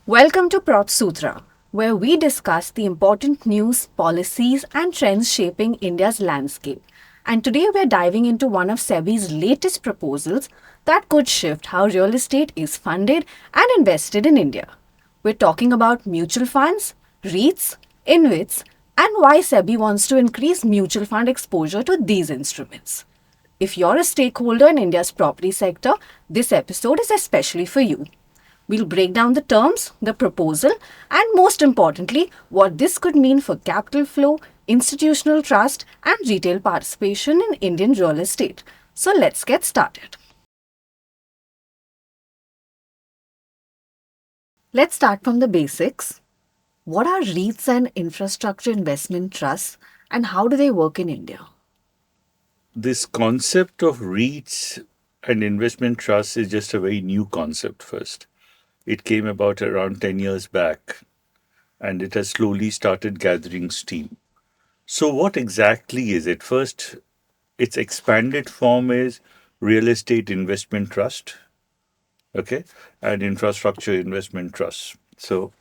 Welcome to Prop Sutra, where we discuss the important news, policies, and trends shaping India's landscape. And today we're diving into one of SEBI's latest proposals that could shift how real estate is funded and invested in India. We're talking about mutual funds, REITs, InvITs, and why SEBI wants to increase mutual fund exposure to these instruments. If you're a stakeholder in India's property sector, this episode is especially for you. We'll break down the terms, the proposal, and most importantly, what this could mean for capital flow, institutional trust, and retail participation in Indian real estate. So let's get started. Let's start from the basics. What are REITs and infrastructure investment trusts, and how do they work in India? This concept of REITs and investment trusts is just a very new concept first. It came about around 10 years back and it has slowly started gathering steam. So, what exactly is it? First, its expanded form is real estate investment trust, okay, and infrastructure investment trust. So,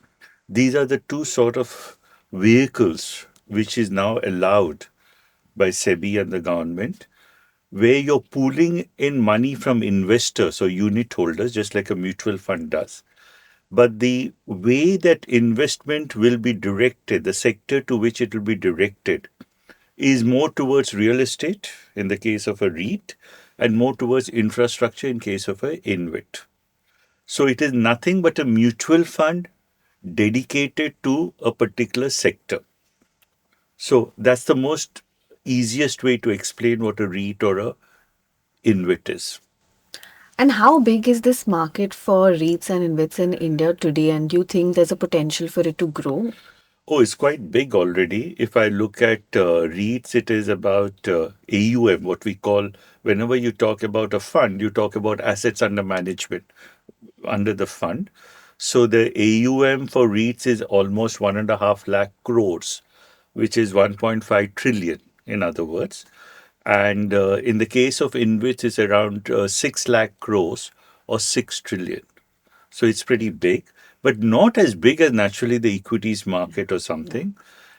these are the two sort of vehicles which is now allowed by SEBI and the government where you're pooling in money from investors or unit holders, just like a mutual fund does. But the way that investment will be directed, the sector to which it will be directed, is more towards real estate in the case of a REIT and more towards infrastructure in case of a InvIT. So it is nothing but a mutual fund dedicated to a particular sector. So that's the most easiest way to explain what a REIT or a InvIT is. And how big is this market for REITs and InvITs in India today? And do you think there's a potential for it to grow? Oh, it's quite big already. If I look at REITs, it is about AUM, what we call, whenever you talk about a fund, you talk about assets under management under the fund. So the AUM for REITs is almost 1.5 lakh crores, which is 1.5 trillion, in other words. And in the case of InvITs, it's around 6 lakh crores or 6 trillion. So it's pretty big, but not as big as naturally the equities market or something.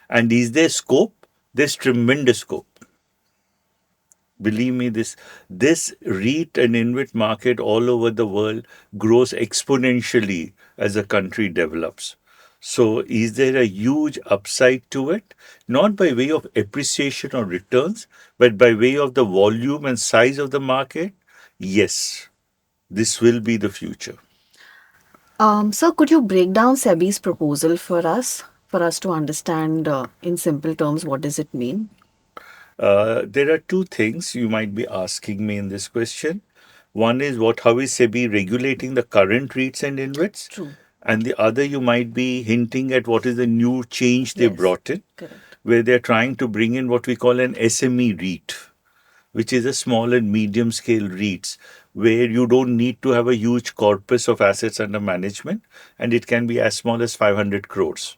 And is there scope? There's tremendous scope. Believe me, this REIT and InvIT market all over the world grows exponentially as a country develops. So is there a huge upside to it? Not by way of appreciation or returns, but by way of the volume and size of the market? Yes, this will be the future. So, could you break down SEBI's proposal for us to understand in simple terms what does it mean? There are two things you might be asking me in this question. One is how is SEBI regulating the current REITs and InvITs? True. And the other, you might be hinting at what is the new change they Yes. brought in, Correct. where they're trying to bring in what we call an SME REIT, which is a small and medium scale REITs, where you don't need to have a huge corpus of assets under management, and it can be as small as 500 crores.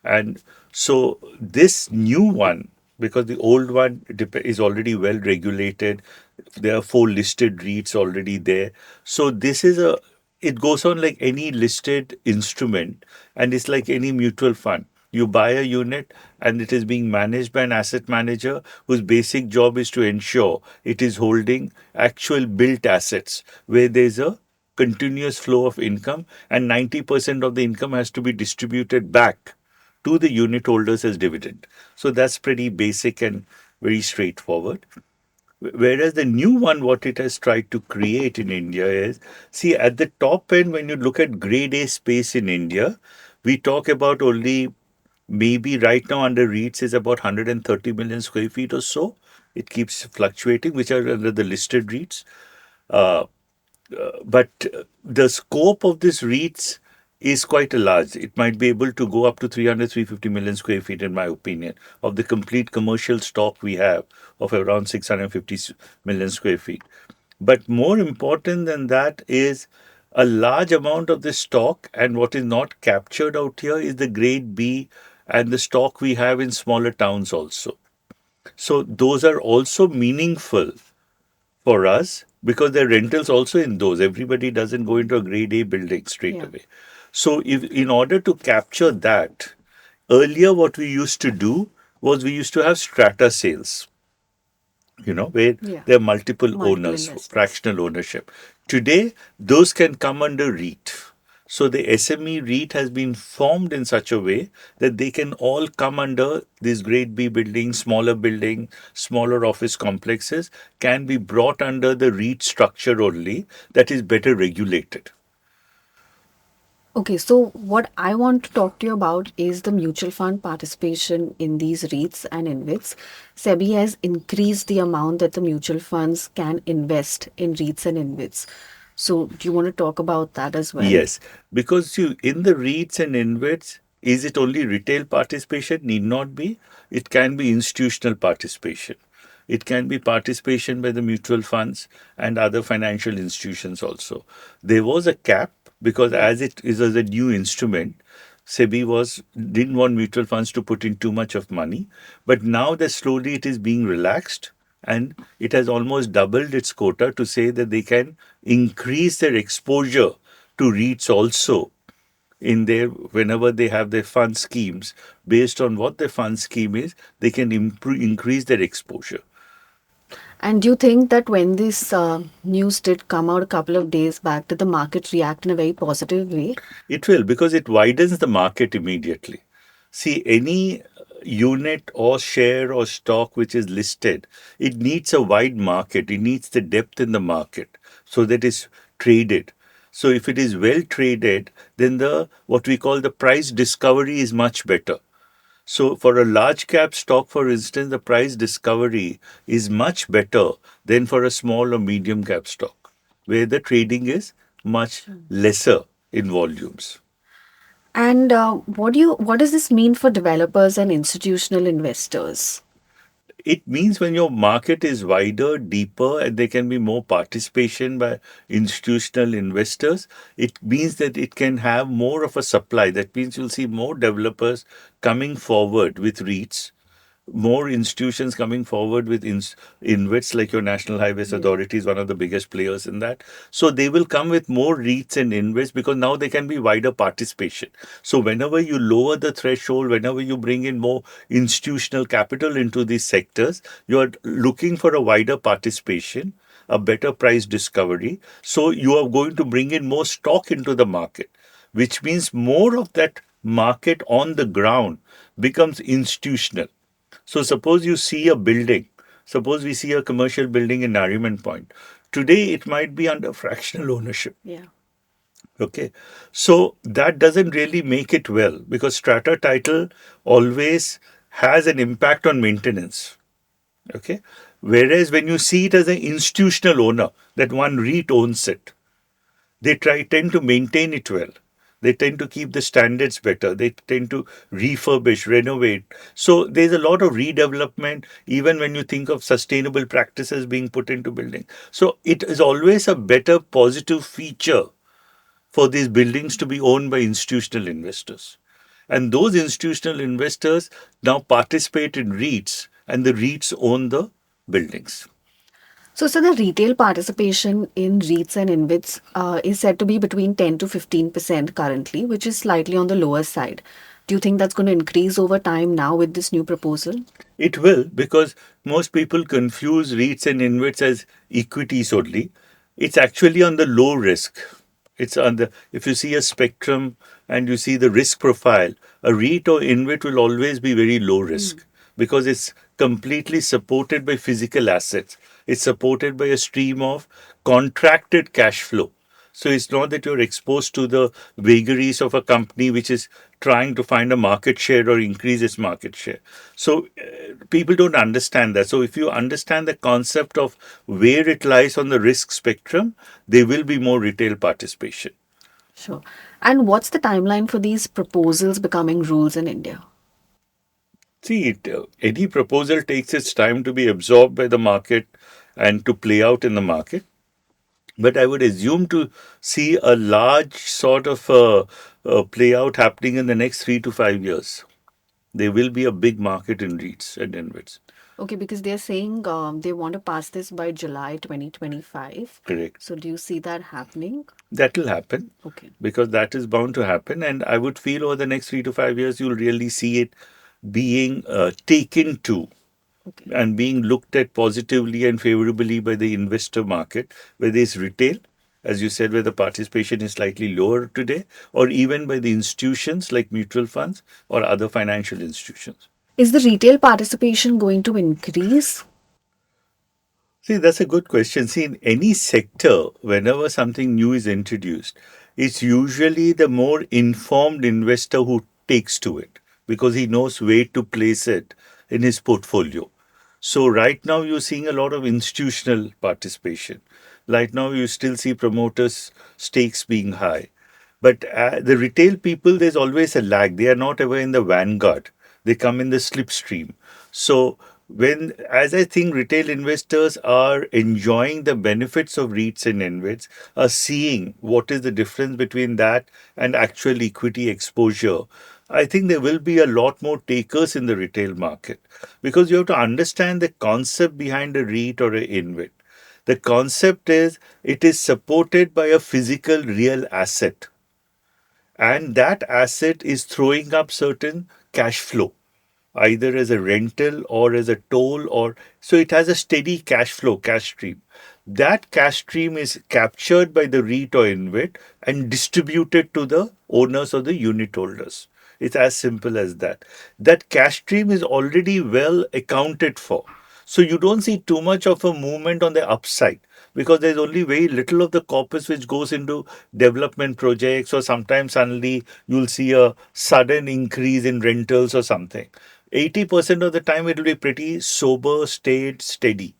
And so this new one, because the old one is already well regulated, there are 4 listed REITs already there. So this is it goes on like any listed instrument, and it's like any mutual fund. You buy a unit and it is being managed by an asset manager whose basic job is to ensure it is holding actual built assets where there's a continuous flow of income, and 90% of the income has to be distributed back to the unit holders as dividend. So that's pretty basic and very straightforward. Whereas the new one, what it has tried to create in India is, see, at the top end, when you look at grade A space in India, we talk about only maybe right now under REITs is about 130 million square feet or so. It keeps fluctuating, which are under the listed REITs. Uh, but the scope of this REITs is quite a large. It might be able to go up to 300, 350 million square feet, in my opinion, of the complete commercial stock we have of around 650 million square feet. But more important than that is a large amount of this stock, and what is not captured out here is the grade B and the stock we have in smaller towns also. So those are also meaningful for us because there are rentals also in those. Everybody doesn't go into a grade A building straight Yeah. away. So, if in order to capture that, earlier what we used to do was we used to have strata sales, where Yeah. there are multiple Multiple owners, investors. fractional ownership. Today, those can come under REIT. So the SME REIT has been formed in such a way that they can all come under these grade B buildings, smaller office complexes, can be brought under the REIT structure only that is better regulated. Okay, so what I want to talk to you about is the mutual fund participation in these REITs and InvITs. SEBI has increased the amount that the mutual funds can invest in REITs and InvITs. So, do you want to talk about that as well? Yes, because in the REITs and InvITs, is it only retail participation? Need not be. It can be institutional participation. It can be participation by the mutual funds and other financial institutions also. There was a cap because Yeah. as it is as a new instrument, SEBI didn't want mutual funds to put in too much of money, but now that slowly it is being relaxed and it has almost doubled its quota to say that they can increase their exposure to REITs also in their whenever they have their fund schemes based on what their fund scheme is, they can increase their exposure. And do you think that when this news did come out a couple of days back, did the market react in a very positive way? It will because it widens the market immediately. See, any unit or share or stock which is listed, it needs a wide market. It needs the depth in the market so that it's traded. So if it is well traded, then the what we call the price discovery is much better. So for a large cap stock, for instance, the price discovery is much better than for a small or medium cap stock, where the trading is much lesser in volumes. And what does this mean for developers and institutional investors? It means when your market is wider, deeper, and there can be more participation by institutional investors, it means that it can have more of a supply. That means you'll see more developers coming forward with REITs, more institutions coming forward with InvITs, like your National Highways Yeah. Authority is one of the biggest players in that. So they will come with more REITs and InvITs because now there can be wider participation. So whenever you lower the threshold, whenever you bring in more institutional capital into these sectors, you are looking for a wider participation, a better price discovery. So you are going to bring in more stock into the market, which means more of that market on the ground becomes institutional. So suppose you see a building, suppose we see a commercial building in Nariman Point. Today it might be under fractional ownership. Yeah. Okay. So that doesn't really make it well because strata title always has an impact on maintenance. Okay. Whereas when you see it as an institutional owner, that one REIT owns it, they tend to maintain it well. They tend to keep the standards better. They tend to refurbish, renovate. So there's a lot of redevelopment, even when you think of sustainable practices being put into building. So it is always a better positive feature for these buildings to be owned by institutional investors. And those institutional investors now participate in REITs, and the REITs own the buildings. So the retail participation in REITs and InvITs is said to be between 10 to 15% currently, which is slightly on the lower side. Do you think that's going to increase over time now with this new proposal? It will because most people confuse REITs and InvITs as equities only. It's actually on the low risk. It's on the if you see a spectrum and you see the risk profile, a REIT or InvIT will always be very low risk because it's completely supported by physical assets. It's supported by a stream of contracted cash flow. So it's not that you're exposed to the vagaries of a company which is trying to find a market share or increase its market share. So people don't understand that. So if you understand the concept of where it lies on the risk spectrum, there will be more retail participation. Sure. And what's the timeline for these proposals becoming rules in India? See, any proposal takes its time to be absorbed by the market and to play out in the market. But I would assume to see a large sort of play out happening in the next 3 to 5 years. There will be a big market in REITs and InvITs. Okay, because they're saying they want to pass this by July 2025. Correct. So do you see that happening? That will happen Okay. because that is bound to happen. And I would feel over the next 3 to 5 years, you'll really see it being taken to Okay. and being looked at positively and favorably by the investor market, whether it's retail, as you said, where the participation is slightly lower today, or even by the institutions like mutual funds or other financial institutions. Is the retail participation going to increase? See, that's a good question. See, in any sector, whenever something new is introduced, it's usually the more informed investor who takes to it because he knows where to place it in his portfolio. So, right now, you're seeing a lot of institutional participation. Right now, you still see promoters' stakes being high. But the retail people, there's always a lag. They are not ever in the vanguard. They come in the slipstream. So as I think retail investors are enjoying the benefits of REITs and InvITs, are seeing what is the difference between that and actual equity exposure. I think there will be a lot more takers in the retail market because you have to understand the concept behind a REIT or a InvIT. The concept is it is supported by a physical real asset, and that asset is throwing up certain cash flow either as a rental or as a toll, or so it has a steady cash flow, cash stream. That cash stream is captured by the REIT or InvIT and distributed to the owners or the unit holders. It's as simple as that. That cash stream is already well accounted for. So you don't see too much of a movement on the upside because there's only very little of the corpus which goes into development projects, or sometimes suddenly you'll see a sudden increase in rentals or something. 80% of the time it will be pretty sober, stayed, steady.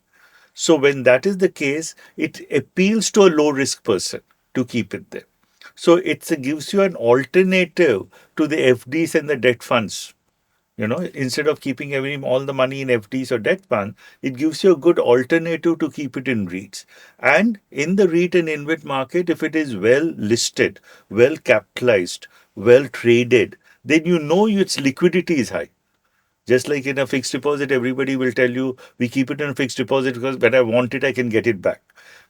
So when that is the case, it appeals to a low risk person to keep it there. So it gives you an alternative to the FDs and the debt funds. Instead of keeping all the money in FDs or debt funds, it gives you a good alternative to keep it in REITs. And in the REIT and InvIT market, if it is well listed, well capitalized, well traded, then you know its liquidity is high. Just like in a fixed deposit, everybody will tell you, we keep it in a fixed deposit because when I want it, I can get it back.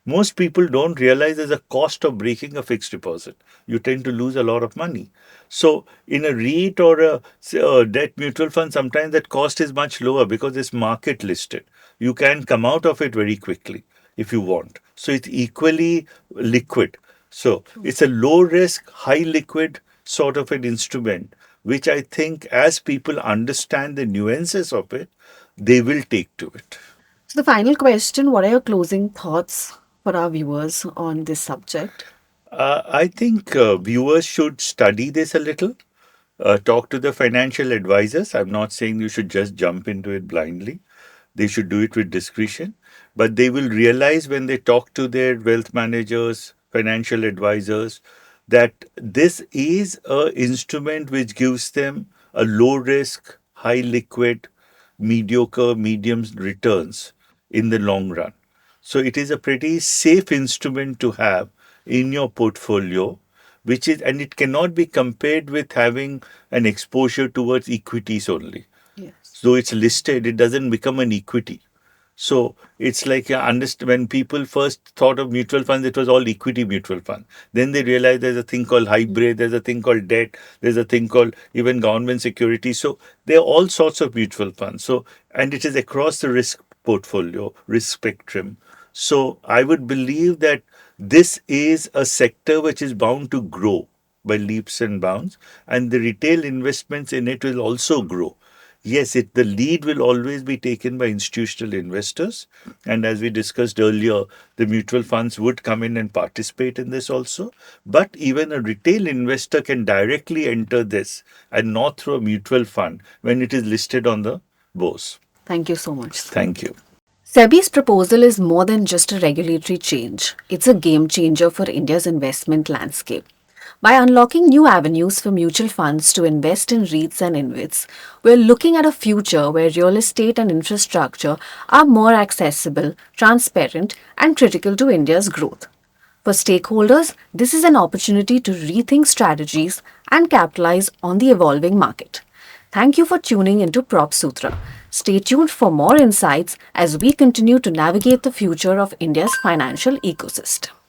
Most people don't realize there's a cost of breaking a fixed deposit. You tend to lose a lot of money. So, in a REIT or a debt mutual fund, sometimes that cost is much lower because it's market listed. You can come out of it very quickly if you want. So, it's equally liquid. So, it's a low risk, high liquid sort of an instrument which I think as people understand the nuances of it, they will take to it. So the final question, what are your closing thoughts for our viewers on this subject? I think viewers should study this a little, talk to the financial advisors. I'm not saying you should just jump into it blindly. They should do it with discretion, but they will realize when they talk to their wealth managers, financial advisors, that this is a instrument which gives them a low risk, high liquid, mediocre, medium returns in the long run. So it is a pretty safe instrument to have in your portfolio, which is, and it cannot be compared with having an exposure towards equities only. Yes. So it's listed, it doesn't become an equity. So it's like when people first thought of mutual funds, it was all equity mutual fund. Then they realized there's a thing called hybrid, there's a thing called debt, there's a thing called even government security. So there are all sorts of mutual funds. So, and it is across the risk portfolio, risk spectrum. So I would believe that this is a sector which is bound to grow by leaps and bounds, and the retail investments in it will also grow. Yes, the lead will always be taken by institutional investors. And as we discussed earlier, the mutual funds would come in and participate in this also. But even a retail investor can directly enter this and not through a mutual fund when it is listed on the BOSE. Thank you so much. Thank you. SEBI's proposal is more than just a regulatory change. It's a game changer for India's investment landscape. By unlocking new avenues for mutual funds to invest in REITs and InvITs, we're looking at a future where real estate and infrastructure are more accessible, transparent, and critical to India's growth. For stakeholders, this is an opportunity to rethink strategies and capitalize on the evolving market. Thank you for tuning into Prop Sutra. Stay tuned for more insights as we continue to navigate the future of India's financial ecosystem.